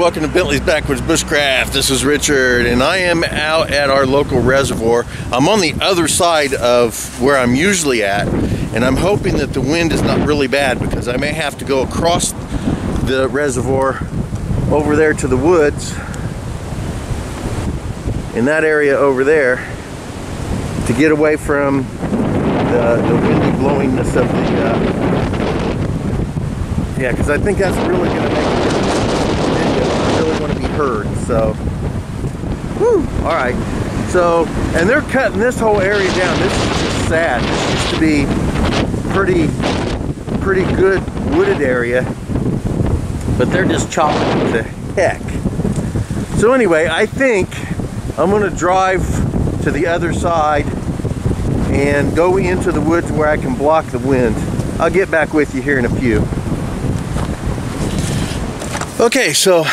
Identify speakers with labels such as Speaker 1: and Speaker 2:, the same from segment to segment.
Speaker 1: welcome to Bentley's Backwoods Bushcraft. This is Richard, and I am out at our local reservoir. I'm on the other side of where I'm usually at, and I'm hoping that the wind is not really bad because I may have to go across the reservoir over there to the woods in that area over there to get away from the windy blowingness of the yeah, because I think that's really going to make a difference. I really want to be heard. So, whew, all right. So, and they're cutting this whole area down. This is just sad. This used to be pretty good wooded area, but they're just chopping it to heck. So anyway, I think I'm going to drive to the other side and go into the woods where I can block the wind. I'll get back with you here in a few. Okay, so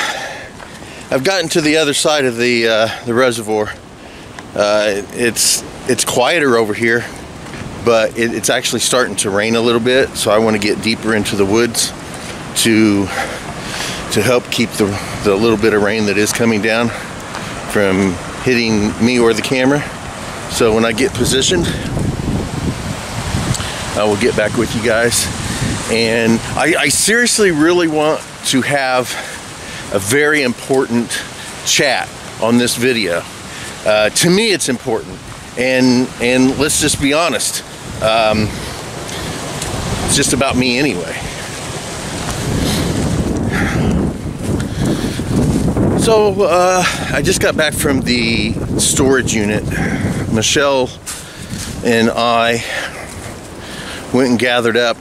Speaker 1: I've gotten to the other side of the reservoir. It's quieter over here, but it's actually starting to rain a little bit, so I want to get deeper into the woods to help keep the little bit of rain that is coming down from hitting me or the camera. So when I get positioned, I will get back with you guys. And I seriously really want to have a very important chat on this video. To me, it's important, and let's just be honest, it's just about me anyway. So I just got back from the storage unit. Michelle and I went and gathered up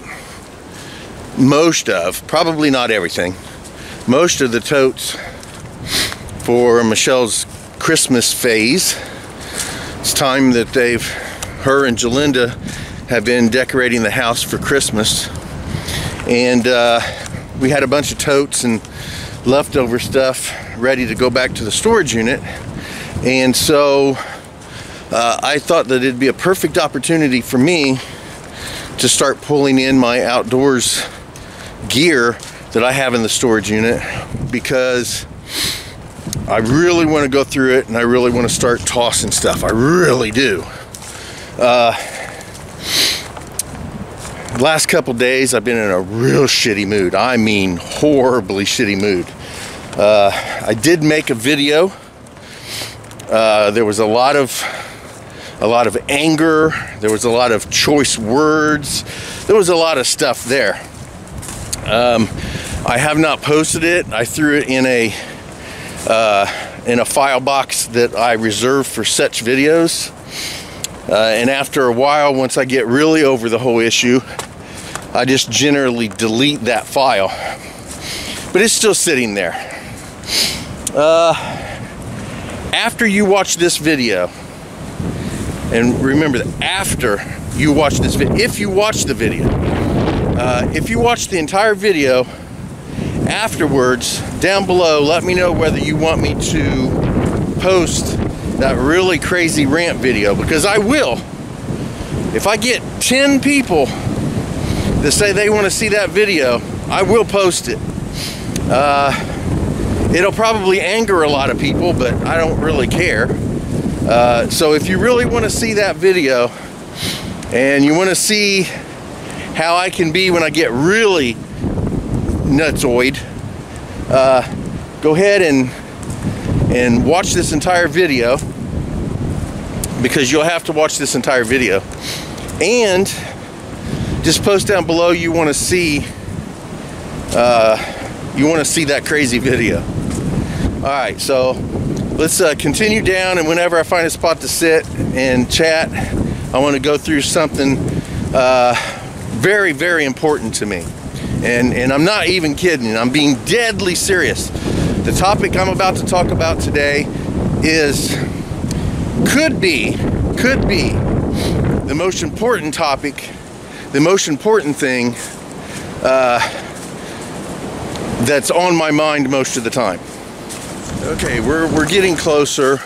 Speaker 1: most of, probably not everything, most of the totes for Michelle's Christmas phase. It's time that her and Jalinda have been decorating the house for Christmas, and we had a bunch of totes and leftover stuff ready to go back to the storage unit. And so I thought that it'd be a perfect opportunity for me to start pulling in my outdoors gear that I have in the storage unit, because I really want to go through it and I really want to start tossing stuff. I really do. Last couple days I've been in a real shitty mood. I mean horribly shitty mood. I did make a video. There was a lot of anger. There was a lot of choice words. There was a lot of stuff there. I have not posted it. I threw it in a file box that I reserve for such videos. And after a while, once I get really over the whole issue, I just generally delete that file. But it's still sitting there. After you watch this video, and remember that after you watch this video, if you watch the video, if you watch the entire video, afterwards, down below, let me know whether you want me to post that really crazy rant video, because I will. If I get 10 people that say they want to see that video, I will post it. It'll probably anger a lot of people, but I don't really care. So if you really want to see that video and you want to see how I can be when I get really nutsoid, go ahead and watch this entire video, because you'll have to watch this entire video. And just post down below you want to see that crazy video. Alright, so let's continue down, and whenever I find a spot to sit and chat, I want to go through something very, very important to me. And I'm not even kidding. I'm being deadly serious. The topic I'm about to talk about today could be the most important topic, the most important thing that's on my mind most of the time. Okay, we're getting closer.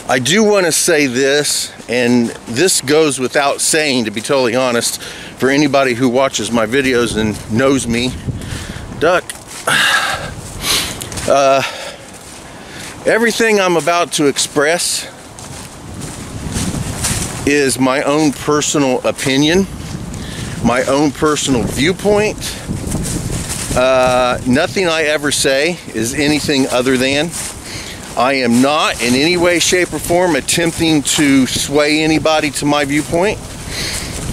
Speaker 1: I do want to say this, and this goes without saying, to be totally honest, for anybody who watches my videos and knows me. Duck. Everything I'm about to express is my own personal opinion, my own personal viewpoint. Nothing I ever say is anything other than. I am not in any way, shape, or form attempting to sway anybody to my viewpoint.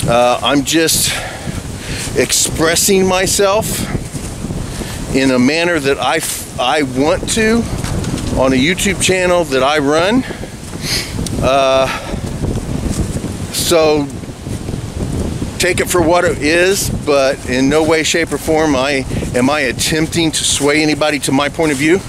Speaker 1: I'm just expressing myself in a manner that I want to on a YouTube channel that I run. So take it for what it is, but in no way, shape, or form am I attempting to sway anybody to my point of view.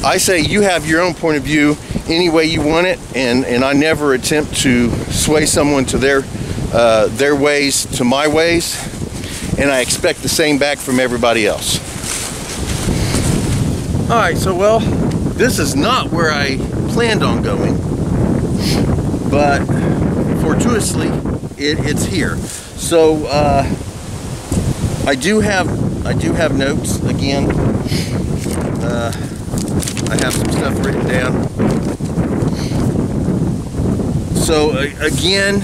Speaker 1: I say you have your own point of view any way you want it, and I never attempt to sway someone to their ways to my ways, and I expect the same back from everybody else. Alright, so well, this is not where I planned on going, but fortuitously it's here. So I do have notes again. I have some stuff written down. So again,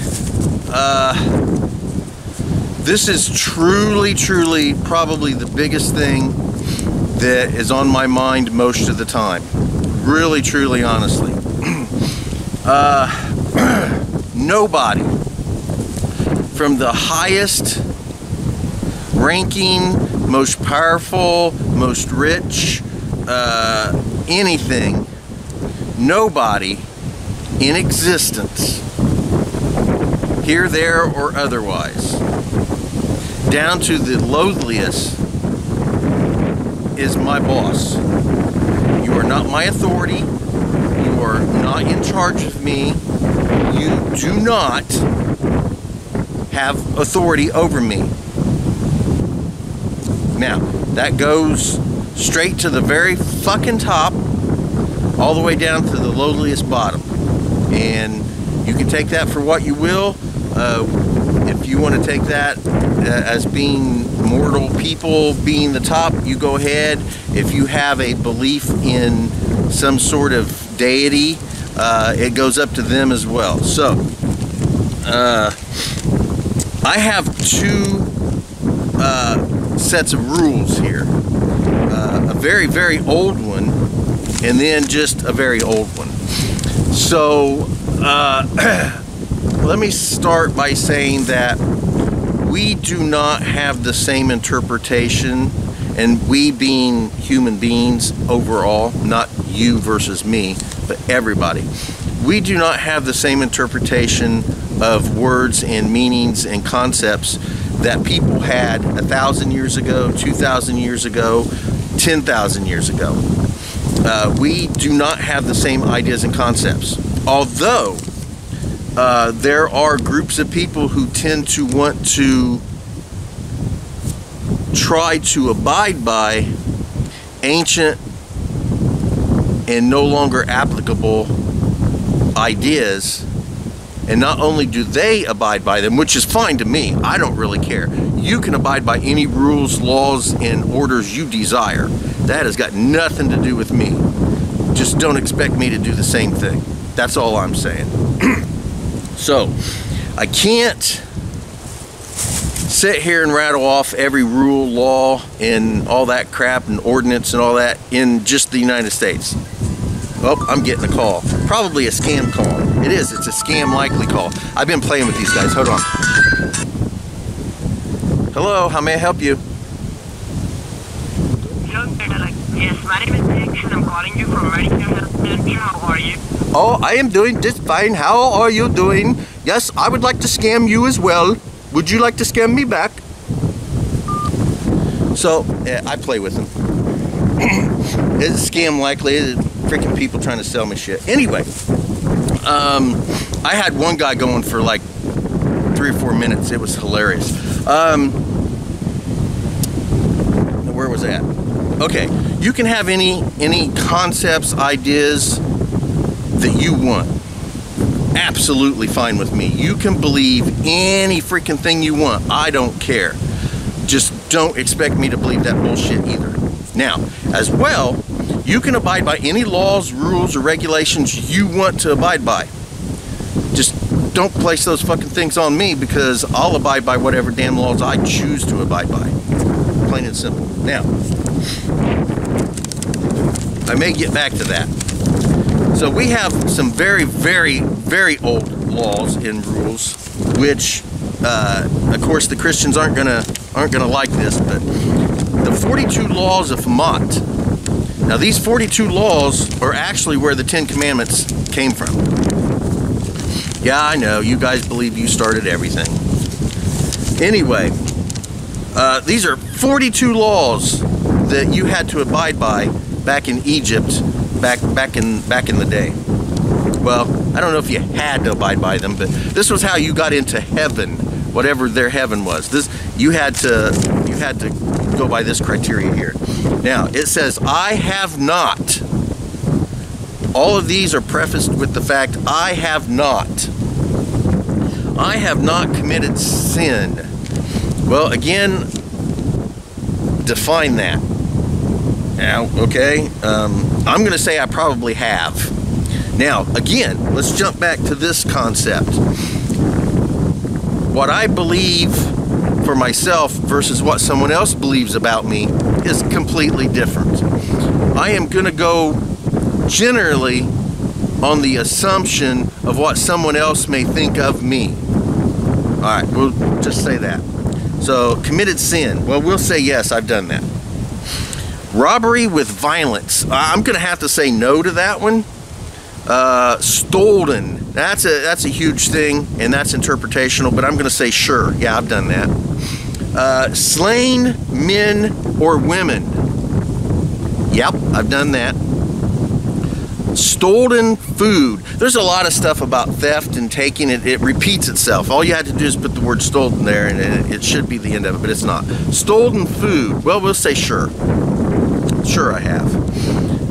Speaker 1: this is truly probably the biggest thing that is on my mind most of the time. Really, truly, honestly. Nobody from the highest ranking, most powerful, most rich, anything, nobody in existence, here, there, or otherwise, down to the lowliest, is my boss. You are not my authority. You are not in charge of me. You do not have authority over me. Now, that goes straight to the very fucking top, all the way down to the lowliest bottom. And you can take that for what you will. If you want to take that as being mortal people being the top, you go ahead. If you have a belief in some sort of deity, it goes up to them as well. So, I have two sets of rules here. A very, very old one, and then just a very old one. So, let me start by saying that we do not have the same interpretation, and we being human beings overall, not you versus me, but everybody. We do not have the same interpretation of words and meanings and concepts that people had 1,000 years ago, 2,000 years ago, 10,000 years ago. We do not have the same ideas and concepts. Although there are groups of people who tend to want to try to abide by ancient and no longer applicable ideas, and not only do they abide by them, which is fine to me, I don't really care. You can abide by any rules, laws, and orders you desire. That has got nothing to do with me. Just don't expect me to do the same thing. That's all I'm saying. So, I can't sit here and rattle off every rule, law, and all that crap, and ordinance and all that in just the United States. Oh, I'm getting a call. Probably a scam call. It is. It's a scam likely call. I've been playing with these guys. Hold on. Hello, how may I help you?
Speaker 2: Yes, my name is Nick, and I'm calling you from Medical Health Center. How are you?
Speaker 1: Oh, I am doing just fine. How are you doing? Yes, I would like to scam you as well. Would you like to scam me back? So, yeah, I play with them. It's a scam likely. It's freaking people trying to sell me shit. Anyway, I had one guy going for like 3 or 4 minutes. It was hilarious. Where was that? Okay, you can have any concepts, ideas that you want. Absolutely fine with me. You can believe any freaking thing you want. I don't care. Just don't expect me to believe that bullshit either. Now, as well, you can abide by any laws, rules, or regulations you want to abide by. Just don't place those fucking things on me, because I'll abide by whatever damn laws I choose to abide by. Plain and simple. Now, I may get back to that. So we have some very, very, very old laws and rules, which, of course, the Christians aren't gonna like this, but the 42 laws of Mott. Now, these 42 laws are actually where the 10 Commandments came from. Yeah, I know, you guys believe you started everything. Anyway, these are 42 laws that you had to abide by back in Egypt, back in the day. Well, I don't know if you had to abide by them, but this was how you got into heaven, whatever their heaven was. You had to go by this criteria here. Now, it says, I have not. All of these are prefaced with the fact, I have not. I have not committed sin. Well, again, define that. Now, okay, I'm going to say I probably have. Now, again, let's jump back to this concept. What I believe for myself versus what someone else believes about me is completely different. I am going to go generally on the assumption of what someone else may think of me. Alright, we'll just say that. So, committed sin. Well, we'll say yes, I've done that. Robbery with violence. I'm going to have to say no to that one. Stolen. That's a huge thing, and that's interpretational, but I'm going to say sure. Yeah, I've done that. Slain men or women. Yep, I've done that. Stolen food. There's a lot of stuff about theft and taking it. It repeats itself. All you had to do is put the word stolen there, and it should be the end of it, but it's not. Stolen food. Well, we'll say sure. Sure, I have.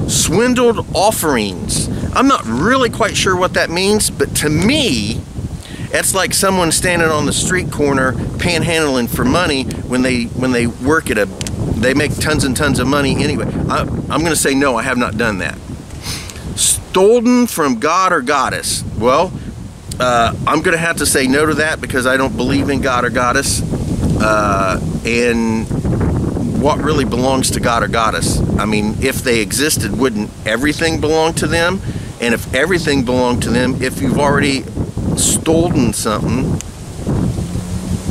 Speaker 1: Swindled offerings. I'm not really quite sure what that means, but to me, it's like someone standing on the street corner panhandling for money when they work at they make tons and tons of money anyway. I'm going to say no, I have not done that. Stolen from God or goddess. Well, I'm going to have to say no to that because I don't believe in God or goddess. And what really belongs to God or goddess? I mean, if they existed, wouldn't everything belong to them? And if everything belonged to them, if you've already stolen something,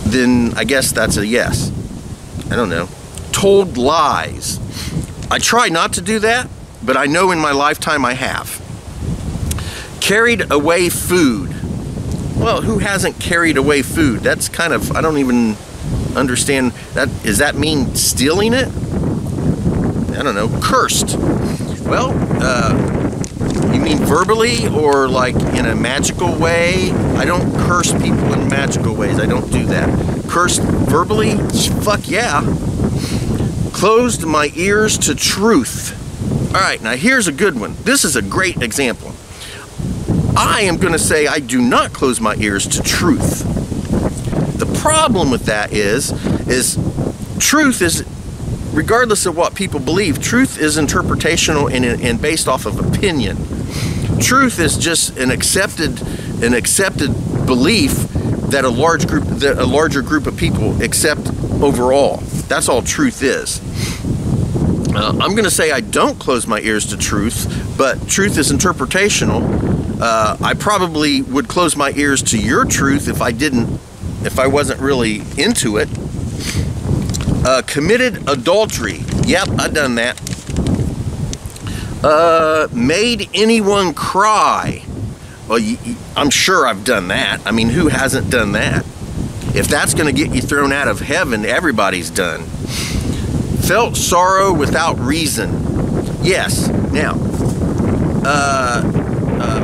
Speaker 1: then I guess that's a yes. I don't know. Told lies. I try not to do that, but I know in my lifetime I have. Carried away food. Well, who hasn't carried away food? That's kind of, I don't even understand that. Does that mean stealing it? I don't know. Cursed. Well, you mean verbally or like in a magical way? I don't curse people in magical ways. I don't do that. Cursed verbally? Fuck yeah. Closed my ears to truth. Alright, now here's a good one. This is a great example. I am going to say I do not close my ears to truth. The problem with that is truth is, regardless of what people believe, truth is interpretational and based off of opinion. Truth is just an accepted belief that a larger group of people accept overall. That's all truth is. I'm going to say I don't close my ears to truth, but truth is interpretational. I probably would close my ears to your truth if I wasn't really into it. Committed adultery. Yep, I've done that. Made anyone cry. Well, I'm sure I've done that. I mean, who hasn't done that? If that's going to get you thrown out of heaven, everybody's done. Felt sorrow without reason. Yes. Now,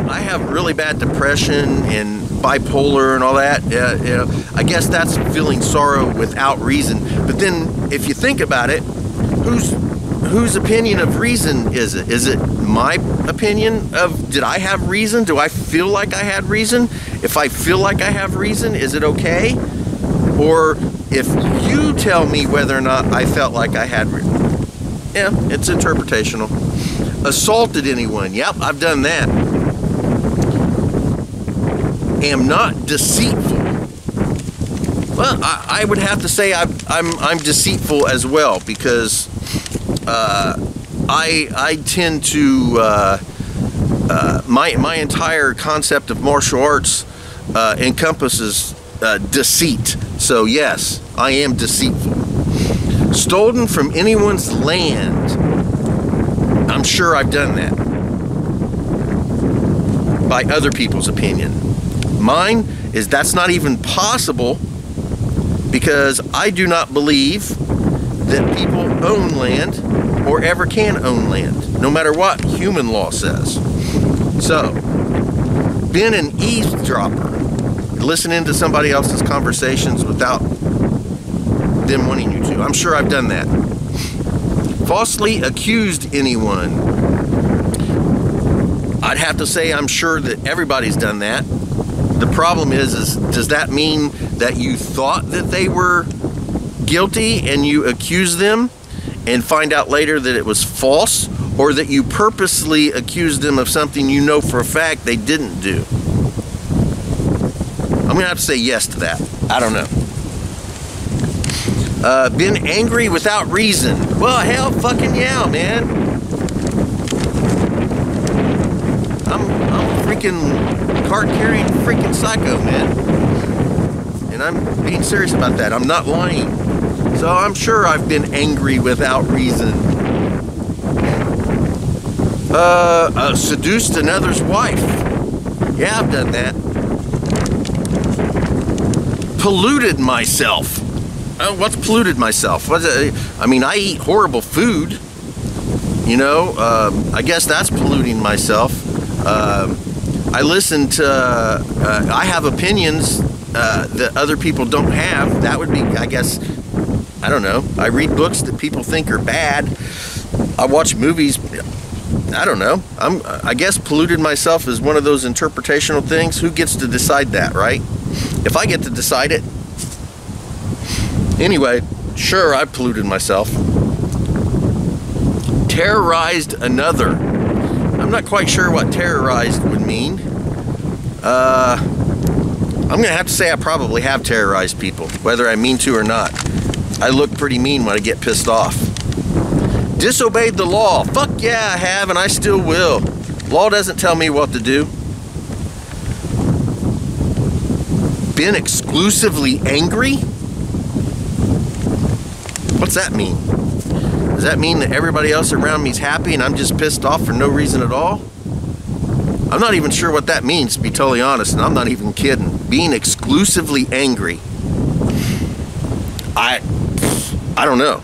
Speaker 1: I have really bad depression and bipolar and all that. You know, I guess that's feeling sorrow without reason. But then, if you think about it, whose opinion of reason is it? Is it my opinion of, did I have reason? Do I feel like I had reason? If I feel like I have reason, is it okay? Or if you tell me whether or not I felt like I had reason. Yeah, it's interpretational. Assaulted anyone. Yep, I've done that. Am not deceitful. Well, I would have to say I'm deceitful as well, because I tend to my entire concept of martial arts encompasses deceit. So yes, I am deceitful. Stolen from anyone's land. I'm sure I've done that. By other people's opinion. Mine is that's not even possible, because I do not believe that people own land or ever can own land, no matter what human law says. So, been an eavesdropper, listening to somebody else's conversations without them wanting you to. I'm sure I've done that. Falsely accused anyone. I'd have to say I'm sure that everybody's done that. The problem is does that mean that you thought that they were guilty and you accuse them and find out later that it was false, or that you purposely accused them of something you know for a fact they didn't do? I'm gonna have to say yes to that. I don't know. Been angry without reason. Well, hell fucking yeah, man. I'm a freaking card-carrying freaking psycho, man. And I'm being serious about that. I'm not lying. So I'm sure I've been angry without reason. Seduced another's wife. Yeah, I've done that. Polluted myself. What's polluted myself? I mean, I eat horrible food. You know, I guess that's polluting myself. I listen to, I have opinions that other people don't have. That would be, I guess, I don't know. I read books that people think are bad. I watch movies. I don't know. I guess polluted myself is one of those interpretational things. Who gets to decide that, right? If I get to decide it. Anyway, sure, I polluted myself. Terrorized another. I'm not quite sure what terrorized would mean. I'm gonna have to say I probably have terrorized people, whether I mean to or not. I look pretty mean when I get pissed off. Disobeyed the law. Fuck yeah, I have, and I still will. Law doesn't tell me what to do. Been exclusively angry? What's that mean? Does that mean that everybody else around me is happy and I'm just pissed off for no reason at all? I'm not even sure what that means, to be totally honest, and I'm not even kidding. Being exclusively angry. I don't know.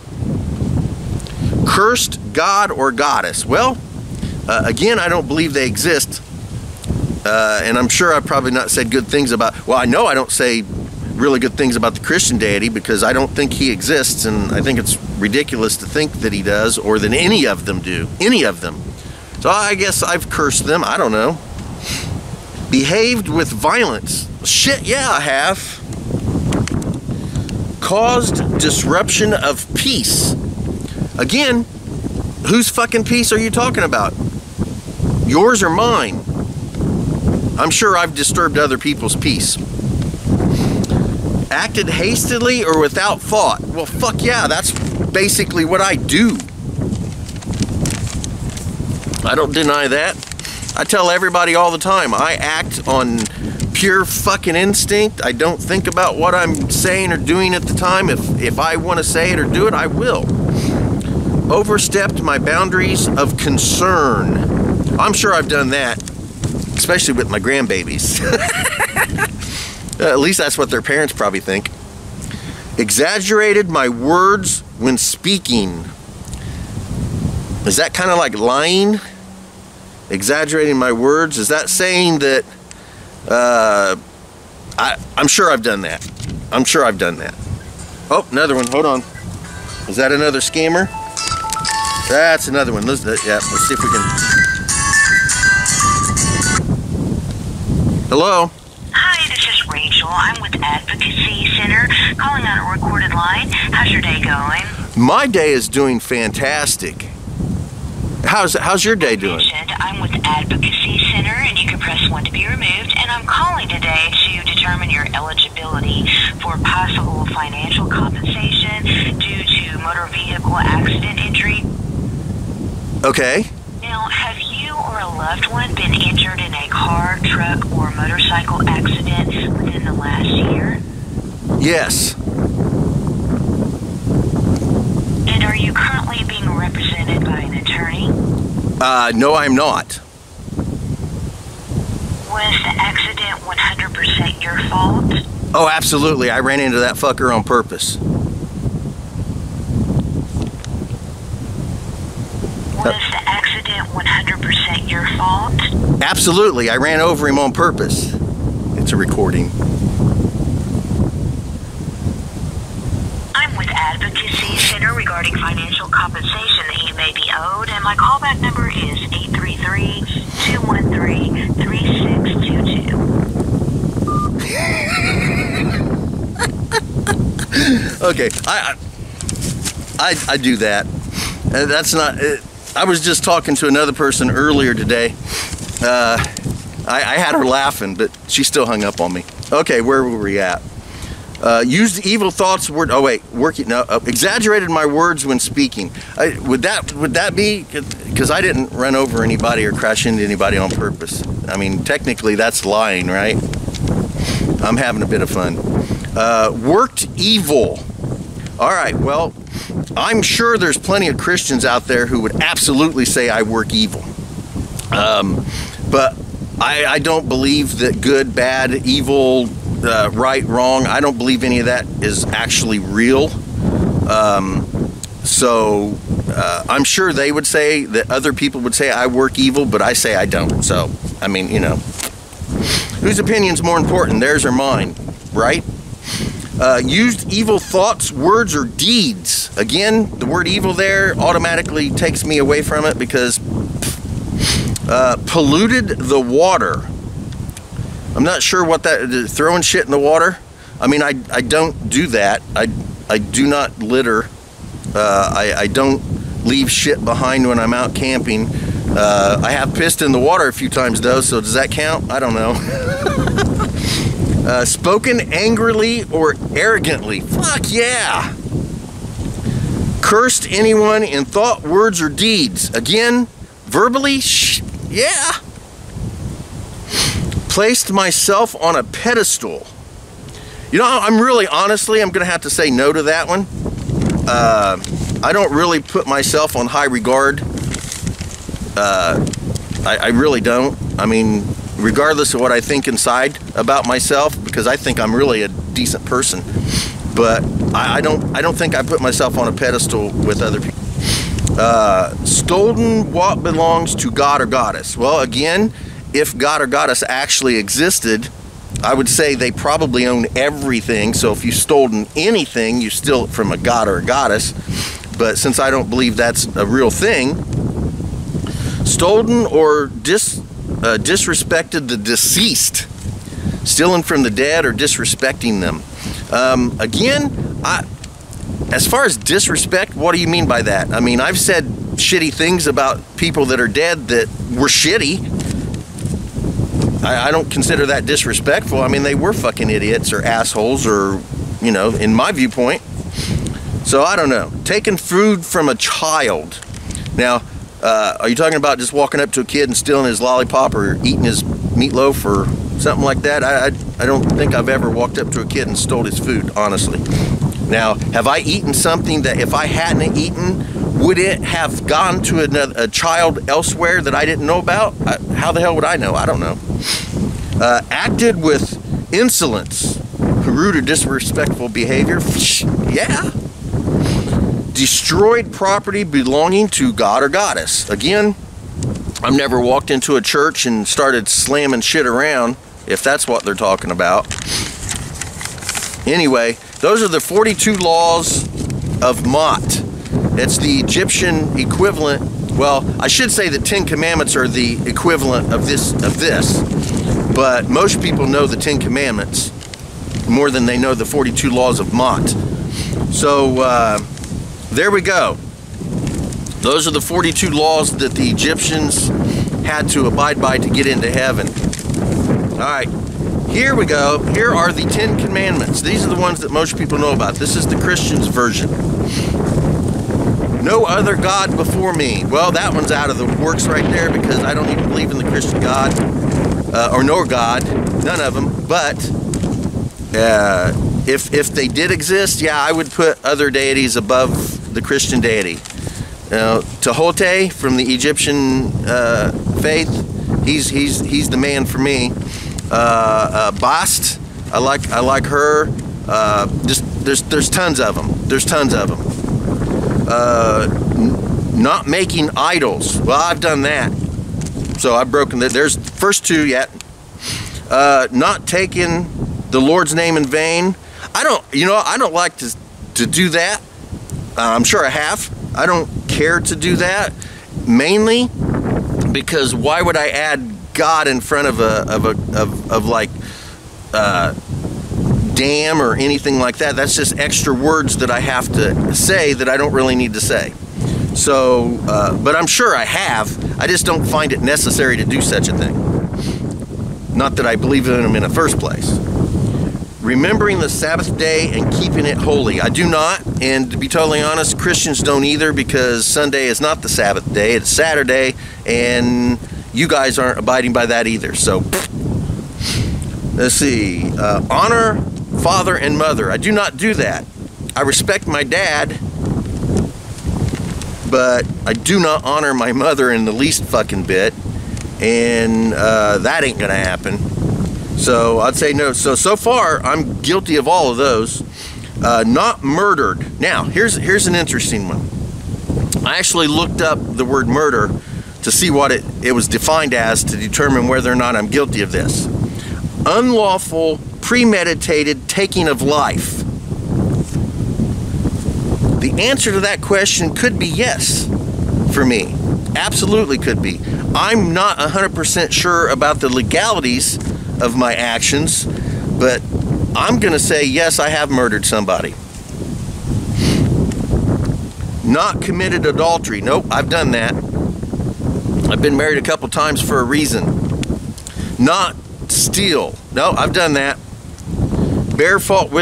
Speaker 1: Cursed God or goddess. Well, again, I don't believe they exist. And I'm sure I've probably not said good things about, well, I know I don't say really good things about the Christian deity, because I don't think he exists, and I think it's ridiculous to think that he does, or that any of them do. Any of them. So I guess I've cursed them. I don't know. Behaved with violence. Shit, yeah, I have. Caused disruption of peace. Again, whose fucking peace are you talking about? Yours or mine? I'm sure I've disturbed other people's peace. Acted hastily or without thought. Well, fuck yeah, that's basically what I do. I don't deny that. I tell everybody all the time, I act on pure fucking instinct. I don't think about what I'm saying or doing at the time. If I want to say it or do it, I will. Overstepped my boundaries of concern. I'm sure I've done that, especially with my grandbabies. At least that's what their parents probably think. Exaggerated my words when speaking. Is that kind of like lying? Exaggerating my words? Is that saying that I'm sure I've done that. I'm sure I've done that. Oh, another one. Hold on. Is that another scammer? That's another one. Let's see if we can. Hello?
Speaker 3: Hi, this is Rachel. I'm with Advocacy Center, calling on a recorded line. How's your day going?
Speaker 1: My day is doing fantastic. How's your day doing?
Speaker 3: I'm with Advocacy Center, and you can press 1 to be removed. And I'm calling today to determine your eligibility for possible financial compensation due to motor vehicle accident injury.
Speaker 1: Okay.
Speaker 3: Now, have you or a loved one been injured in a car, truck, or motorcycle accident within the last year?
Speaker 1: Yes.
Speaker 3: And are you currently being represented by an attorney?
Speaker 1: No, I'm not.
Speaker 3: Was the accident 100% your fault?
Speaker 1: Oh, absolutely. I ran into that fucker on purpose.
Speaker 3: Was the accident 100% your fault?
Speaker 1: Absolutely. I ran over him on purpose. It's a recording.
Speaker 3: I'm with Advocacy Center regarding financial compensation that you may be owed, and my callback number is 833-213-3622.
Speaker 1: Okay, I do that. That's not. I was just talking to another person earlier today. I had her laughing, but she still hung up on me. Okay, where were we at? Used evil thoughts. Exaggerated my words when speaking. Would that be? Because I didn't run over anybody or crash into anybody on purpose. I mean, technically that's lying, right? I'm having a bit of fun. Worked evil. All right, well, I'm sure there's plenty of Christians out there who would absolutely say I work evil. But I don't believe that good, bad, evil, right, wrong, I don't believe any of that is actually real. I'm sure they would say that other people would say I work evil, but I say I don't. So, I mean, you know, whose opinion's more important, theirs or mine, right? Used evil thoughts, words, or deeds. Again, the word evil there automatically takes me away from it because polluted the water. I'm not sure what that, throwing shit in the water. I mean, I don't do that. I do not litter. I don't leave shit behind when I'm out camping. I have pissed in the water a few times though, so does that count? I don't know. Spoken angrily or arrogantly. Fuck yeah. Cursed anyone in thought, words, or deeds. Again, verbally, yeah. Placed myself on a pedestal. You know, I'm gonna have to say no to that one. I don't really put myself on high regard. I really don't. I mean, regardless of what I think inside about myself, because I think I'm really a decent person, but I don't think I put myself on a pedestal with other people. Stolen what belongs to God or goddess. Well, again, if God or goddess actually existed, I would say they probably own everything. So if you've stolen anything, you steal it from a god or a goddess. But since I don't believe that's a real thing, stolen or disrespected the deceased, stealing from the dead or disrespecting them. Again, as far as disrespect, what do you mean by that? I mean, I've said shitty things about people that are dead that were shitty. I don't consider that disrespectful. I mean, they were fucking idiots or assholes, or, you know, in my viewpoint. So I don't know. Taking food from a child. Now, are you talking about just walking up to a kid and stealing his lollipop or eating his meatloaf or something like that? I don't think I've ever walked up to a kid and stole his food, honestly. Now, have I eaten something that if I hadn't eaten, would it have gone to a child elsewhere that I didn't know about? How the hell would I know? I don't know. Acted with insolence, rude or disrespectful behavior. Yeah. Destroyed property belonging to God or goddess. Again, I've never walked into a church and started slamming shit around, if that's what they're talking about. Anyway, those are the 42 laws of Mott. It's the Egyptian equivalent. Well, I should say the 10 Commandments are the equivalent of this. But most people know the 10 Commandments more than they know the 42 laws of Mott. So there we go. Those are the 42 laws that the Egyptians had to abide by to get into heaven. All right, here we go. Here are the 10 commandments. These are the ones that most people know about. This is the Christian's version. No other God before me. Well, that one's out of the works right there, because I don't even believe in the Christian God, or nor God, none of them. But if they did exist, yeah, I would put other deities above the Christian deity. Tehote from the Egyptian faith, he's the man for me. Bast, I like her. There's tons of them. There's tons of them. Not making idols. Well, I've done that. So I've broken that. There's the first two yet. Not taking the Lord's name in vain. I don't like to do that. I'm sure I have. I don't care to do that, mainly because why would I add God in front of like damn or anything like that? That's just extra words that I have to say that I don't really need to say. So, but I'm sure I have. I just don't find it necessary to do such a thing. Not that I believe in them in the first place. Remembering the Sabbath day and keeping it holy. I do not, and to be totally honest, Christians don't either, because Sunday is not the Sabbath day, it's Saturday, and you guys aren't abiding by that either. So, let's see. Honor father and mother. I do not do that. I respect my dad, but I do not honor my mother in the least fucking bit, and that ain't gonna happen. So I'd say no. So far I'm guilty of all of those. Not murdered. Now here's an interesting one. I actually looked up the word murder to see what it was defined as, to determine whether or not I'm guilty of this. Unlawful, premeditated taking of life. The answer to that question could be yes for me. Absolutely could be. I'm not 100% sure about the legalities of my actions, but I'm gonna say yes, I have murdered somebody. Not committed adultery. Nope, I've done that. I've been married a couple times for a reason. Not steal. No, I've done that. Bear false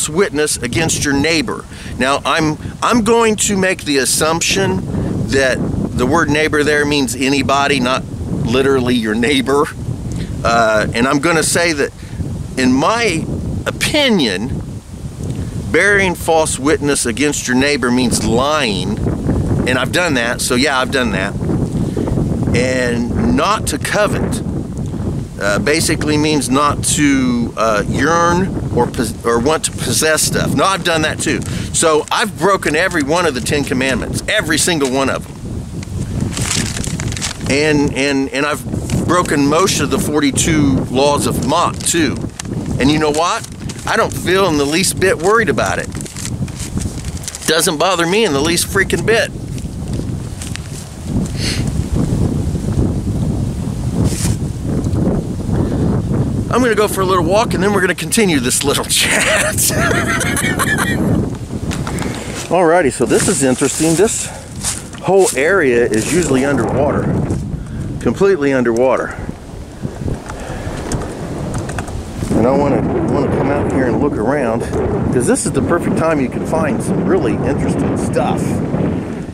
Speaker 1: witness against your neighbor. Now I'm going to make the assumption that the word neighbor there means anybody, not literally your neighbor. And I'm going to say that, in my opinion, bearing false witness against your neighbor means lying, and I've done that. So yeah, I've done that. And not to covet basically means not to yearn or want to possess stuff. No, I've done that too. So I've broken every one of the 10 commandments, every single one of them. And I've broken most of the 42 laws of Mach too. And you know what? I don't feel in the least bit worried about it. Doesn't bother me in the least freaking bit. I'm gonna go for a little walk, and then we're gonna continue this little chat. Alrighty, so this is interesting. This whole area is usually underwater. Completely underwater. And I want to come out here and look around, because this is the perfect time you can find some really interesting stuff.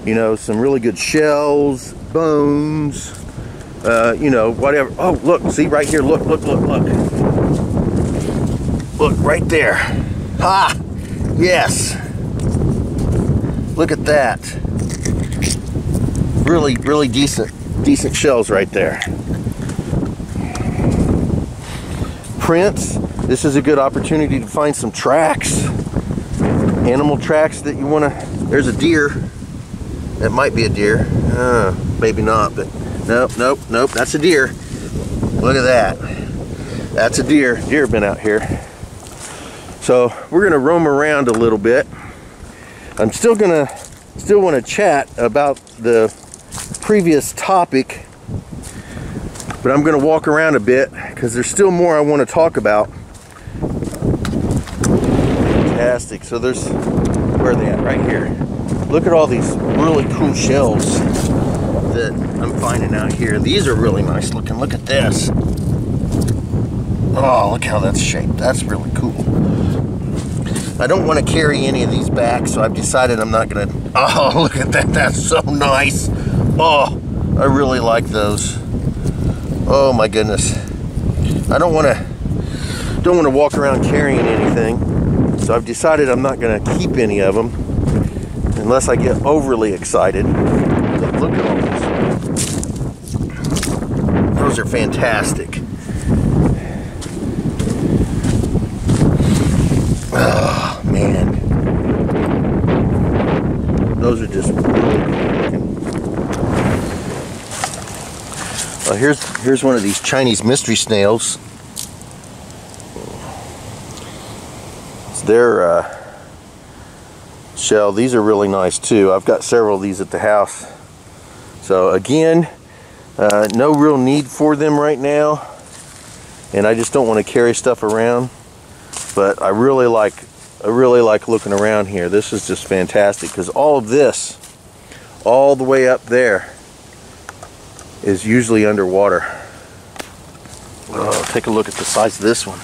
Speaker 1: You know, some really good shells, bones, you know, whatever. Oh, look, see right here, look. Look, right there. Ha! Yes! Look at that. Really decent shells right there. Prints. This is a good opportunity to find some tracks. Animal tracks that you want to... There's a deer. That might be a deer. Maybe not, but... Nope. That's a deer. Look at that. That's a deer. Deer have been out here. So we're going to roam around a little bit. I'm still want to chat about the previous topic, but I'm going to walk around a bit because there's still more I want to talk about. Fantastic. So there's where are they at? Right here. Look at all these really cool shells that I'm finding out here. These are really nice looking. Look at this. Oh, look how that's shaped. That's really cool. I don't want to carry any of these back, so I've decided I'm not going to. Oh, look at that. That's so nice. Oh, I really like those. Oh my goodness. I don't want to walk around carrying anything, so I've decided I'm not going to keep any of them unless I get overly excited. But look at all those. Those are fantastic. Oh man, those are just really cool looking. Here's one of these Chinese mystery snails. It's their shell. These are really nice too. I've got several of these at the house. So again, no real need for them right now, and I just don't want to carry stuff around. But I really like looking around here. This is just fantastic because all of this, all the way up there, is usually underwater. Oh, take a look at the size of this one.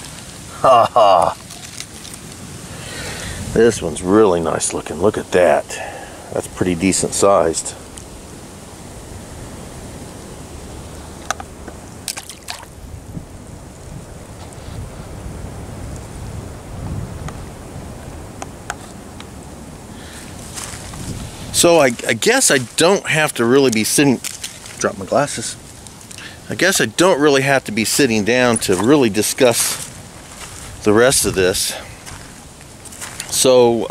Speaker 1: Ha ha. This one's really nice looking. Look at that. That's pretty decent sized. So I guess I don't have to really be sitting, drop my glasses. I guess I don't really have to be sitting down to really discuss the rest of this. So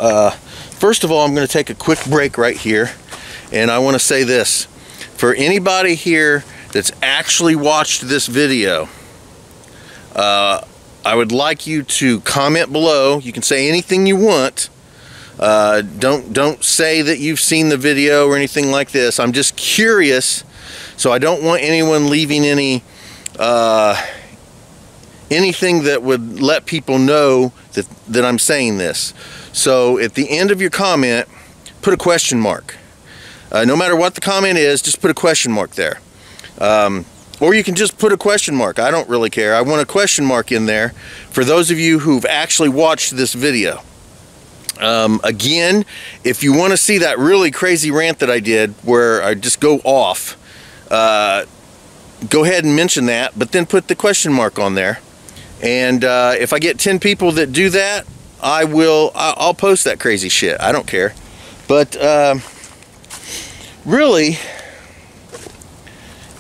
Speaker 1: first of all, I'm going to take a quick break right here, and I want to say this. For anybody here that's actually watched this video, I would like you to comment below. You can say anything you want. Don't say that you've seen the video or anything like this. I'm just curious, so I don't want anyone leaving any anything that would let people know that I'm saying this. So at the end of your comment, put a question mark. No matter what the comment is, just put a question mark there. Or you can just put a question mark. I don't really care. I want a question mark in there for those of you who've actually watched this video. Again, if you want to see that really crazy rant that I did where I just go off, go ahead and mention that, but then put the question mark on there. And if I get 10 people that do that, I'll post that crazy shit. I don't care. But really,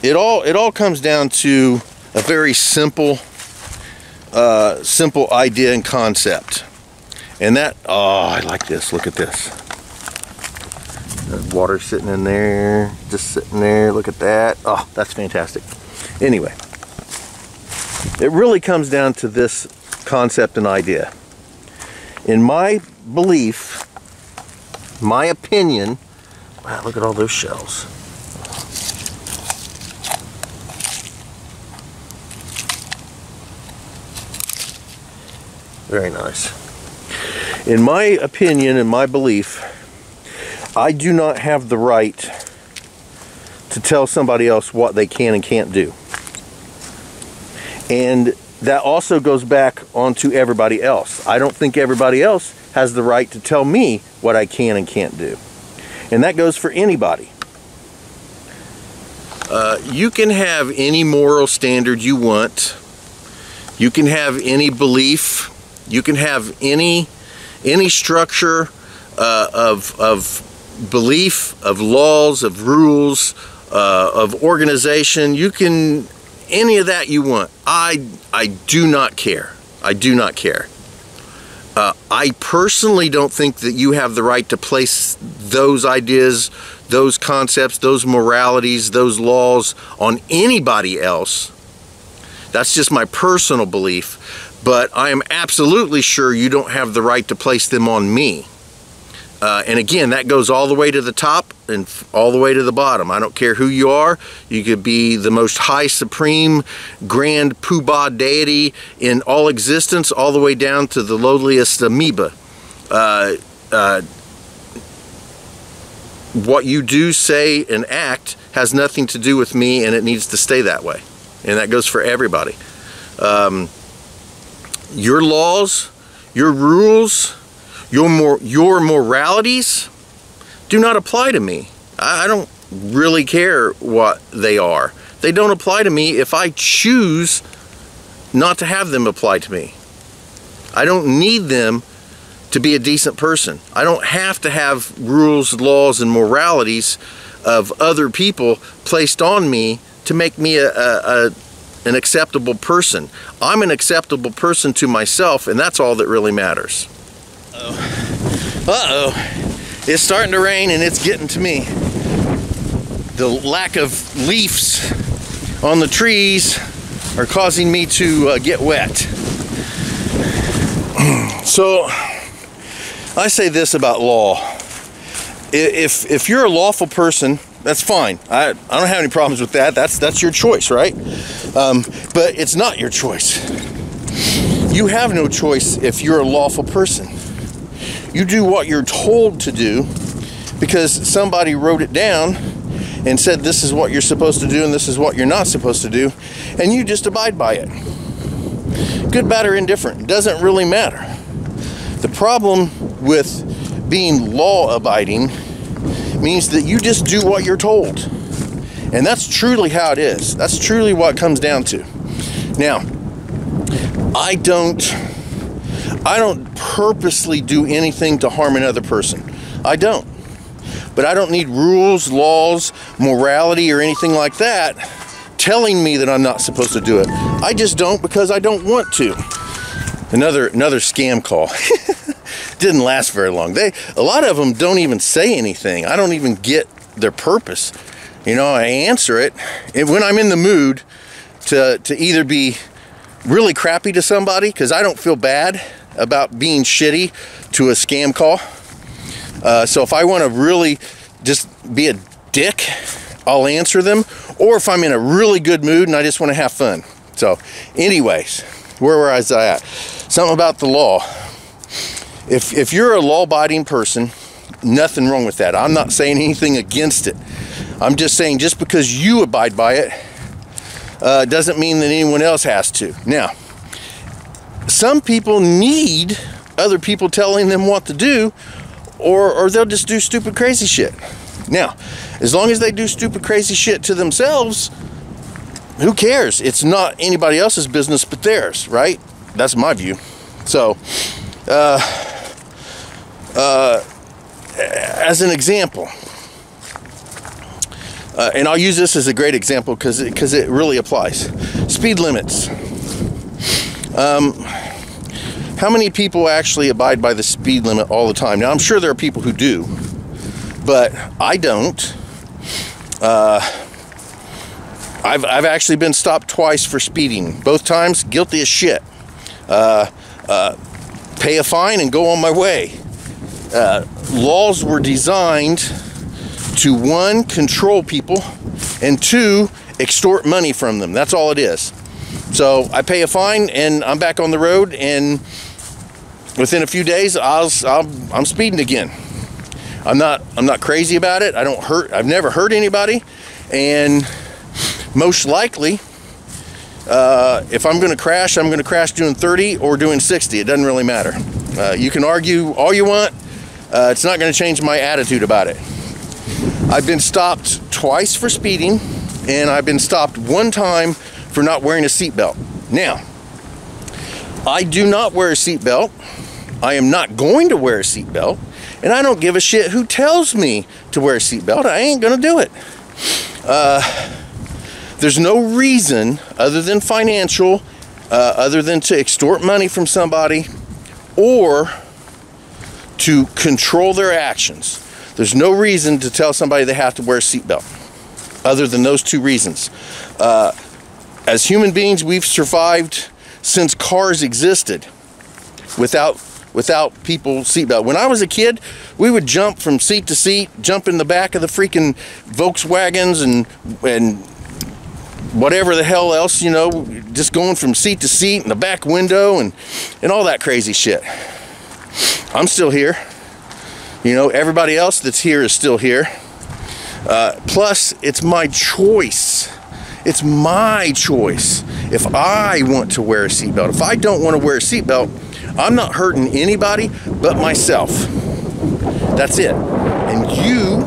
Speaker 1: it all comes down to a very simple idea and concept. And that, oh, I like this. Look at this. The water sitting in there, just sitting there. Look at that. Oh, that's fantastic. Anyway, it really comes down to this concept and idea. In my belief, my opinion, wow, look at all those shells. Very nice. In my opinion and my belief, I do not have the right to tell somebody else what they can and can't do. And that also goes back onto everybody else. I don't think everybody else has the right to tell me what I can and can't do. And that goes for anybody. You can have any moral standard you want. You can have any belief. You can have any structure of belief, of laws, of rules, of organization. You can, any of that you want. I do not care. I do not care. I personally don't think that you have the right to place those ideas, those concepts, those moralities, those laws on anybody else. That's just my personal belief. But I am absolutely sure you don't have the right to place them on me. And again, that goes all the way to the top and all the way to the bottom. I don't care who you are. You could be the most high, supreme, grand poobah deity in all existence, all the way down to the lowliest amoeba. what you do, say, and act has nothing to do with me, and it needs to stay that way. And that goes for everybody. Your laws, your rules, your moralities do not apply to me. I don't really care what they are. They don't apply to me if I choose not to have them apply to me. I don't need them to be a decent person. I don't have to have rules, laws, and moralities of other people placed on me to make me an acceptable person. I'm an acceptable person to myself, and that's all that really matters. Uh-oh. It's starting to rain, and it's getting to me. The lack of leaves on the trees are causing me to get wet. So I say this about law. If you're a lawful person, that's fine. I don't have any problems with that. That's your choice, right? But it's not your choice. You have no choice if you're a lawful person. You do what you're told to do because somebody wrote it down and said this is what you're supposed to do and this is what you're not supposed to do, and you just abide by it. Good, bad, or indifferent, it doesn't really matter. The problem with being law-abiding means that you just do what you're told. And that's truly how it is. That's truly what it comes down to. Now, I don't purposely do anything to harm another person. I don't. But I don't need rules, laws, morality, or anything like that telling me that I'm not supposed to do it. I just don't because I don't want to. Another scam call. Didn't last very long. A lot of them don't even say anything. I don't even get their purpose. You know, I answer it, and when I'm in the mood to either be really crappy to somebody, because I don't feel bad about being shitty to a scam call. So if I want to really just be a dick, I'll answer them. Or if I'm in a really good mood and I just want to have fun. So anyways, where was I at? Something about the law. If you're a law-abiding person, nothing wrong with that. I'm not saying anything against it. I'm just saying just because you abide by it doesn't mean that anyone else has to. Now, some people need other people telling them what to do, or they'll just do stupid, crazy shit. Now, as long as they do stupid, crazy shit to themselves, who cares? It's not anybody else's business but theirs, right? That's my view. So, as an example, and I'll use this as a great example because it really applies. Speed limits. How many people actually abide by the speed limit all the time? Now, I'm sure there are people who do, but I don't. I've actually been stopped twice for speeding. Both times, guilty as shit. Pay a fine and go on my way. Laws were designed to, one, control people, and two, extort money from them. That's all it is. So I pay a fine and I'm back on the road, and within a few days I'm speeding again. I'm not crazy about it. I've never hurt anybody, and most likely if I'm going to crash, I'm going to crash doing 30 or doing 60. It doesn't really matter. You can argue all you want. It's not going to change my attitude about it. I've been stopped twice for speeding, and I've been stopped one time for not wearing a seatbelt. Now, I do not wear a seatbelt. I am not going to wear a seatbelt, and I don't give a shit who tells me to wear a seatbelt. I ain't going to do it. There's no reason other than financial, other than to extort money from somebody or to control their actions. There's no reason to tell somebody they have to wear a seatbelt other than those two reasons. As human beings, we've survived since cars existed without people seatbelt. When I was a kid, we would jump from seat to seat, jump in the back of the freaking Volkswagens and whatever the hell else, you know, just going from seat to seat in the back window and all that crazy shit. I'm still here. You know, everybody else that's here is still here. Plus, it's my choice. It's my choice if I want to wear a seatbelt. If I don't want to wear a seatbelt, I'm not hurting anybody but myself. That's it. And you,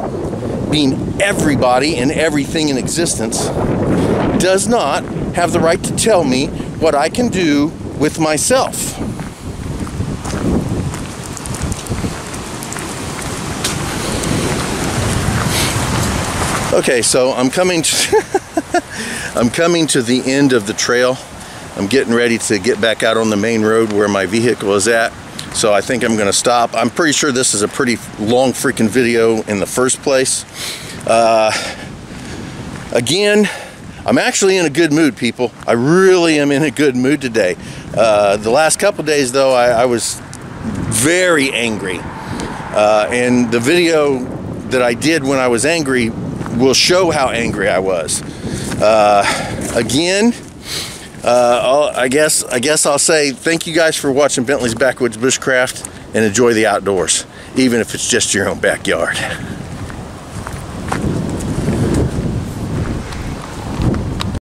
Speaker 1: being everybody and everything in existence, does not have the right to tell me what I can do with myself. Okay, so I'm coming to I'm coming to the end of the trail. I'm getting ready to get back out on the main road where my vehicle is at. So I think I'm gonna stop. I'm pretty sure this is a pretty long freaking video in the first place. Again, I'm actually in a good mood, people. I really am in a good mood today. The last couple days though, I was very angry. And the video that I did when I was angry will show how angry I was. Again, I guess I'll say thank you guys for watching Bentley's Backwoods Bushcraft, and enjoy the outdoors, even if it's just your own backyard.